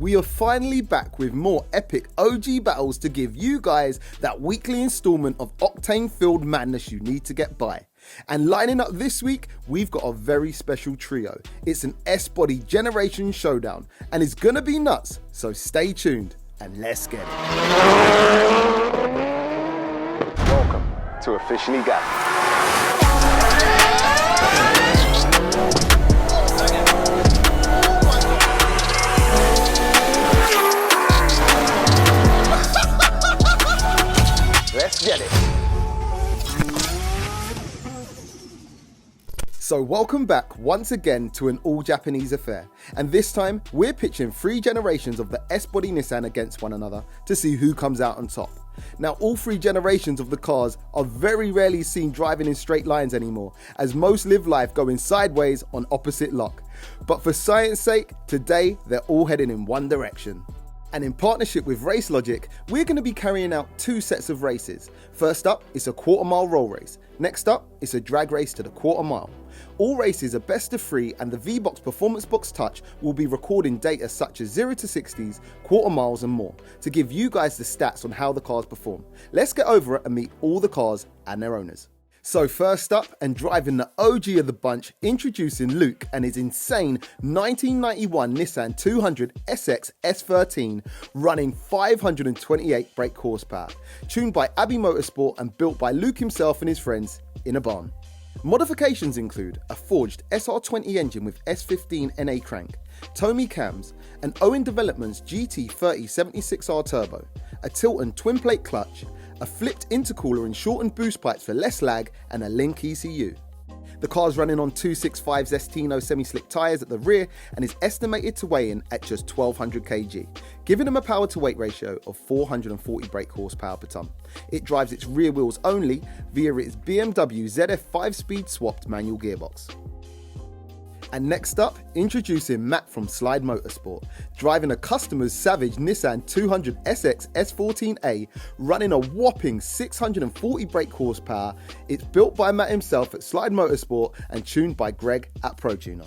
we are finally back with more epic OG battles to give you guys that weekly installment of octane-filled madness you need to get by. And lining up this week, we've got a very special trio. It's an S-Body Generation Showdown, and it's gonna be nuts, so stay tuned, and let's get it. Welcome to Officially Got. Let's get it. So welcome back once again to an all-Japanese affair, and this time we're pitching 3 generations of the S-Body Nissan against one another to see who comes out on top. Now all 3 generations of the cars are very rarely seen driving in straight lines anymore, as most live life going sideways on opposite lock. But for science sake, today they're all heading in one direction. And in partnership with RACELOGIC, we're going to be carrying out 2 sets of races. First up, it's a quarter-mile roll race. Next up, it's a drag race to the quarter mile. All races are best of 3, and the VBOX Performance Box Touch will be recording data such as 0 to 60s, quarter miles and more, to give you guys the stats on how the cars perform. Let's get over it and meet all the cars and their owners. So first up, and driving the OG of the bunch, introducing Luke and his insane 1991 Nissan 200 SX S13 running 528 brake horsepower, tuned by Abbey Motorsport and built by Luke himself and his friends in a barn. Modifications include a forged SR20 engine with S15 NA crank, Tomy cams, an Owen Developments GT30 76R turbo, a Tilton twin plate clutch, a flipped intercooler and shortened boost pipes for less lag, and a Link ECU. The car's running on 265 Zestino semi-slick tyres at the rear and is estimated to weigh in at just 1200 kg, giving them a power to weight ratio of 440 brake horsepower per tonne. It drives its rear wheels only via its BMW ZF 5-speed swapped manual gearbox. And next up, introducing Matt from Slide Motorsport, driving a customer's savage Nissan 200 SX S14A, running a whopping 640 brake horsepower. It's built by Matt himself at Slide Motorsport and tuned by Greg at ProTuner.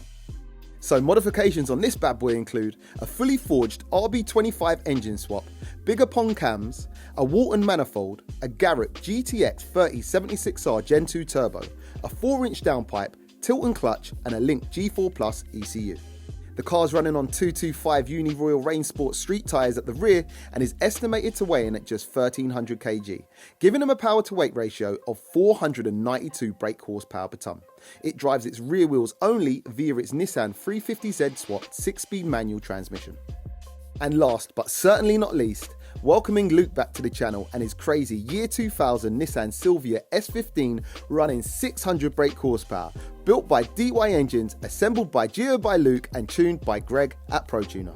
So modifications on this bad boy include a fully forged RB25 engine swap, bigger pong cams, a Walton manifold, a Garrett GTX 3076R Gen 2 turbo, a 4-inch downpipe, Tilton clutch, and a Link G4 Plus ECU. The car's running on 225 Uni Royal Rain Sport street tyres at the rear and is estimated to weigh in at just 1300 kg, giving them a power to weight ratio of 492 brake horsepower per tonne. It drives its rear wheels only via its Nissan 350Z swapped 6-speed manual transmission. And last but certainly not least, welcoming Luke back to the channel and his crazy year 2000 Nissan SILVIA S15 running 600 brake horsepower, built by DY Engines, assembled by Gio by Luke and tuned by Greg at ProTuner.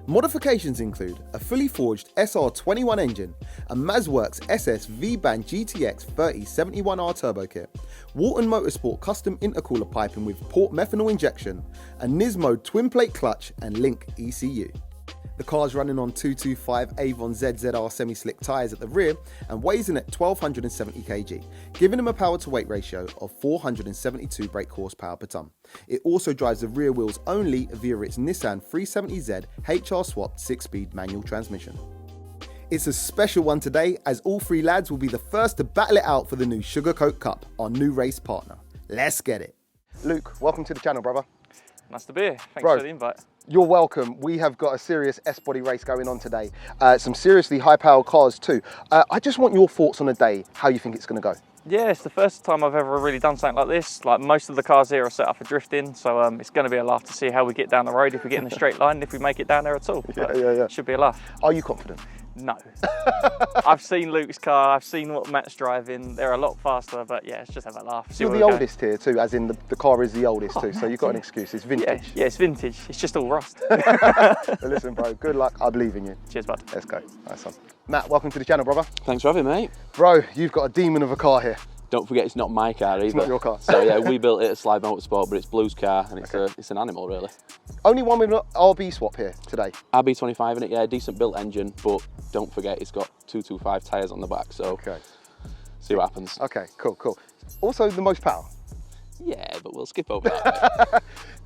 Modifications include a fully forged SR21 engine, a Mazworks SS V-Band GTX 3071R turbo kit, Walton Motorsport custom intercooler piping with port methanol injection, a Nismo twin plate clutch and Link ECU. The car's running on 225 Avon ZZR semi-slick tyres at the rear and weighs in at 1270 kg, giving them a power to weight ratio of 472 brake horsepower per tonne. It also drives the rear wheels only via its Nissan 370Z HR swapped 6-speed manual transmission. It's a special one today, as all 3 lads will be the first to battle it out for the new Sugarcoat Cup, our new race partner. Let's get it. Luke, welcome to the channel, brother. Nice to be here. Thanks Bro, for the invite. You're welcome. We have got a serious S-Body race going on today. Some seriously high-powered cars too. I just want your thoughts on the day, how you think it's going to go. Yeah, it's the first time I've ever really done something like this. Like, most of the cars here are set up for drifting, so it's going to be a laugh to see how we get down the road, if we get in a straight line, if we make it down there at all. Yeah. Should be a laugh. Are you confident? No. I've seen Luke's car, I've seen what Matt's driving. They're a lot faster, but yeah, let's just have a laugh. You're the oldest here too, as in the car is the oldest too, so you've got an excuse. It's vintage. Yeah, it's vintage. It's just all rust. But listen, bro, good luck. I believe in you. Cheers, bud. Let's go. Nice one. Matt, welcome to the channel, brother. Thanks for having me, mate. Bro, you've got a demon of a car here. Don't forget, it's not my car either. It's not your car. So yeah, we built it at Slide Motorsport, but it's Blue's car, and it's an animal, really. Only one with an RB swap here today. RB25 in it, yeah, decent built engine, but don't forget it's got 225 tyres on the back, so see what happens. Okay, cool. Also the most power. Yeah, but we'll skip over that.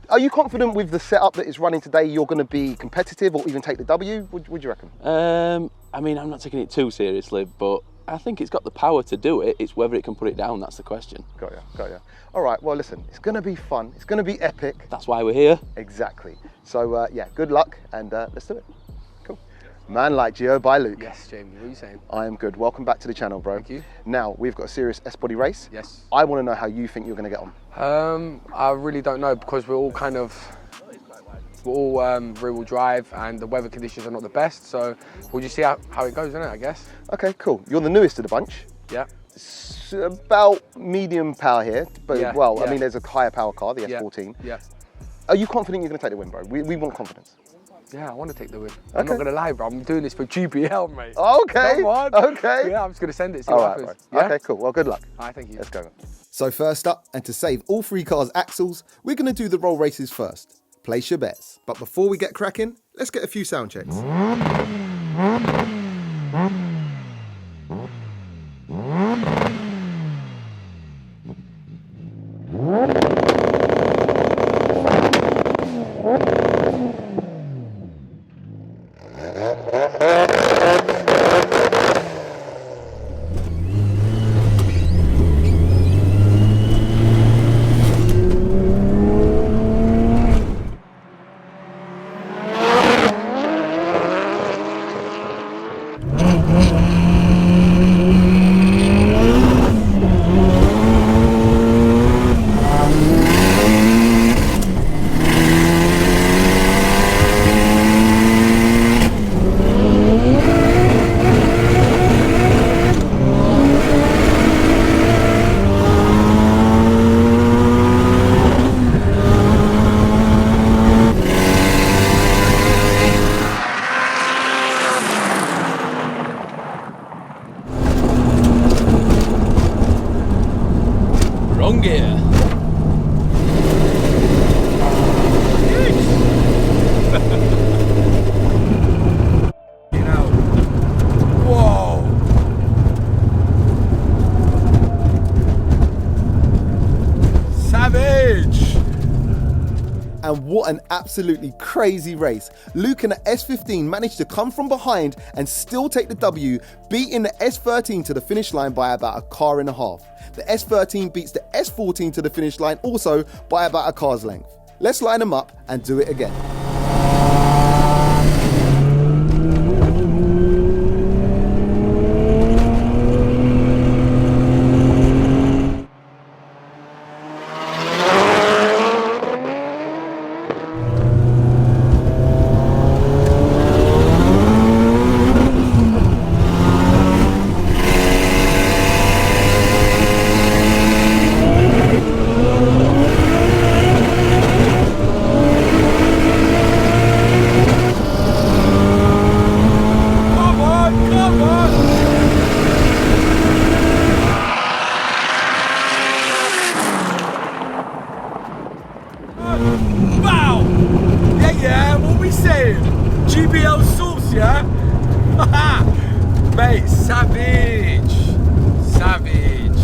Are you confident with the setup that is running today you're going to be competitive or even take the W? What do you reckon? I mean, I'm not taking it too seriously, but I think it's got the power to do it. It's whether it can put it down, that's the question. Got ya. All right, well, listen, it's going to be fun. It's going to be epic. That's why we're here. Exactly. So, yeah, good luck, and let's do it. Cool. Man like Gio by Luke. Yes, Jamie, what are you saying? I am good. Welcome back to the channel, bro. Thank you. Now, we've got a serious S-body race. Yes. I want to know how you think you're going to get on. I really don't know because we're all rear-wheel drive and the weather conditions are not the best. So we'll just see how it goes, isn't it, I guess? Okay, cool. You're the newest of the bunch. Yeah. It's about medium power here, but Yeah, well, yeah. I mean, there's a higher power car, the Yeah. S14. Yeah. Are you confident you're going to take the win, bro? We want confidence. Yeah, I want to take the win. I'm Okay. not going to lie, bro. I'm doing this for GBL, mate. Okay. Come on. Okay. Yeah, I'm just going to send it, see All what right, happens. bro. Yeah? Okay, cool. Well, good luck. All right, thank you. Let's go. So first up, and to save all three cars' axles, we're going to do the roll races first. Place your bets. But before we get cracking, let's get a few sound checks. Wrong gear. You know. Whoa. Savage. And what an absolutely crazy race. Luke and the S15 managed to come from behind and still take the W, beating the S13 to the finish line by about a car and a half. The S13 beats the S14 to the finish line also by about a car's length. Let's line them up and do it again. Come on. Wow. Yeah, what we saying? GBL sauce, yeah? Mate, savage. Savage.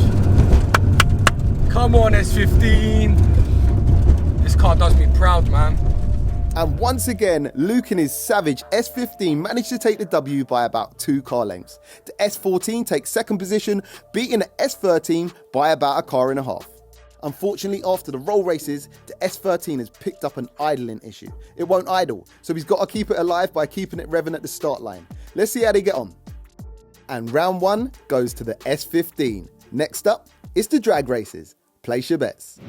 Come on, S15. This car does me proud, man. And once again, Luke and his savage S15 managed to take the W by about 2 car lengths. The S14 takes second position, beating the S13 by about a car and a half. Unfortunately, after the roll races, the S13 has picked up an idling issue. It won't idle, so he's got to keep it alive by keeping it revving at the start line. Let's see how they get on. And round 1 goes to the S15. Next up, it's the drag races. Place your bets.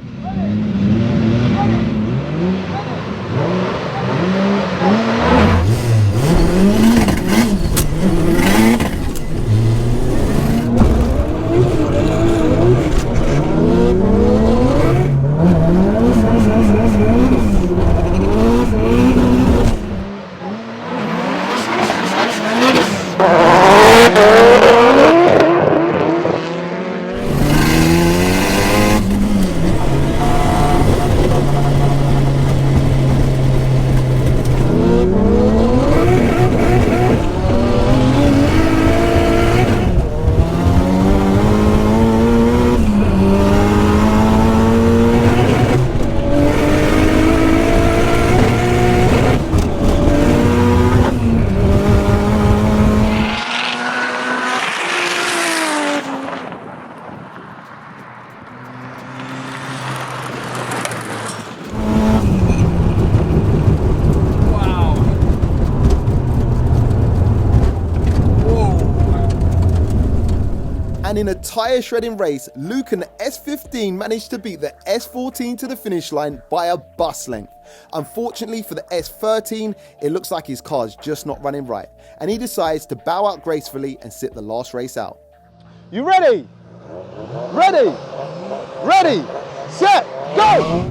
And in a tyre shredding race, Luke and the S15 managed to beat the S14 to the finish line by a bus length. Unfortunately for the S13, it looks like his car's just not running right, and he decides to bow out gracefully and sit the last race out. You ready? Ready? Ready? Set, go!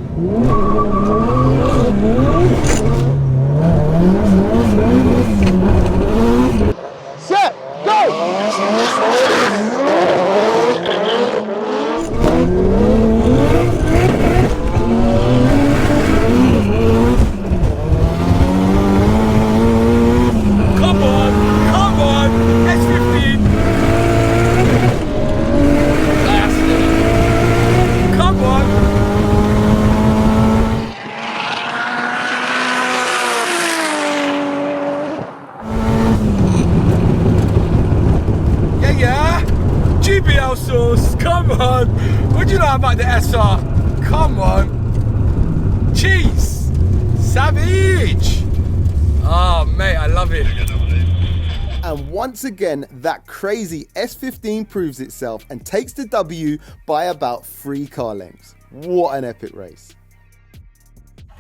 Set, go! Come on, S15. Come on. Yeah. GBL sauce. Come on. What do you know about the SR? Come on. Cheese. Savage. Oh, mate, I love it. And once again, that crazy S15 proves itself and takes the W by about 3 car lengths. What an epic race.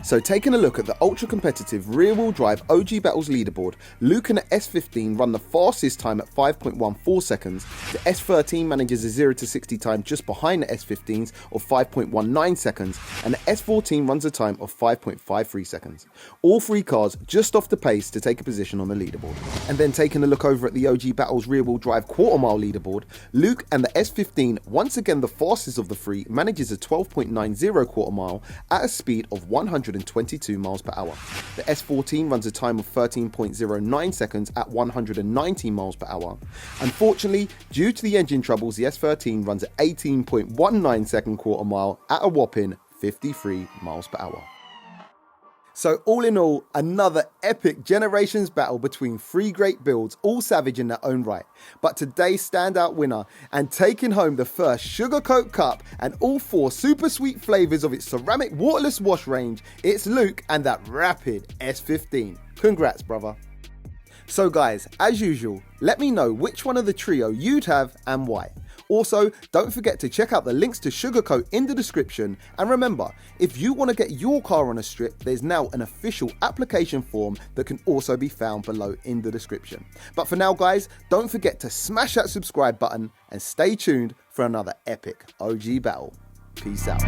So taking a look at the ultra competitive rear wheel drive OG Battles leaderboard, Luke and the S15 run the fastest time at 5.14 seconds, the S13 manages a 0 to 60 time just behind the S15's of 5.19 seconds, and the S14 runs a time of 5.53 seconds. All 3 cars just off the pace to take a position on the leaderboard. And then taking a look over at the OG Battles rear wheel drive quarter mile leaderboard, Luke and the S15, once again the fastest of the 3, manages a 12.90 quarter mile at a speed of 122 miles per hour. The S14 runs a time of 13.09 seconds at 119 miles per hour. Unfortunately, due to the engine troubles, the S13 runs at 18.19 second quarter mile at a whopping 53 miles per hour. So all in all, another epic generations battle between 3 great builds, all savage in their own right. But today's standout winner and taking home the first SugR Cup and all 4 super sweet flavours of its ceramic waterless wash range, it's Luke and that rapid S15. Congrats, brother. So guys, as usual, let me know which one of the trio you'd have and why. Also, don't forget to check out the links to SugR in the description, and remember, if you want to get your car on a strip, there's now an official application form that can also be found below in the description. But for now guys, don't forget to smash that subscribe button and stay tuned for another epic OG battle. Peace out.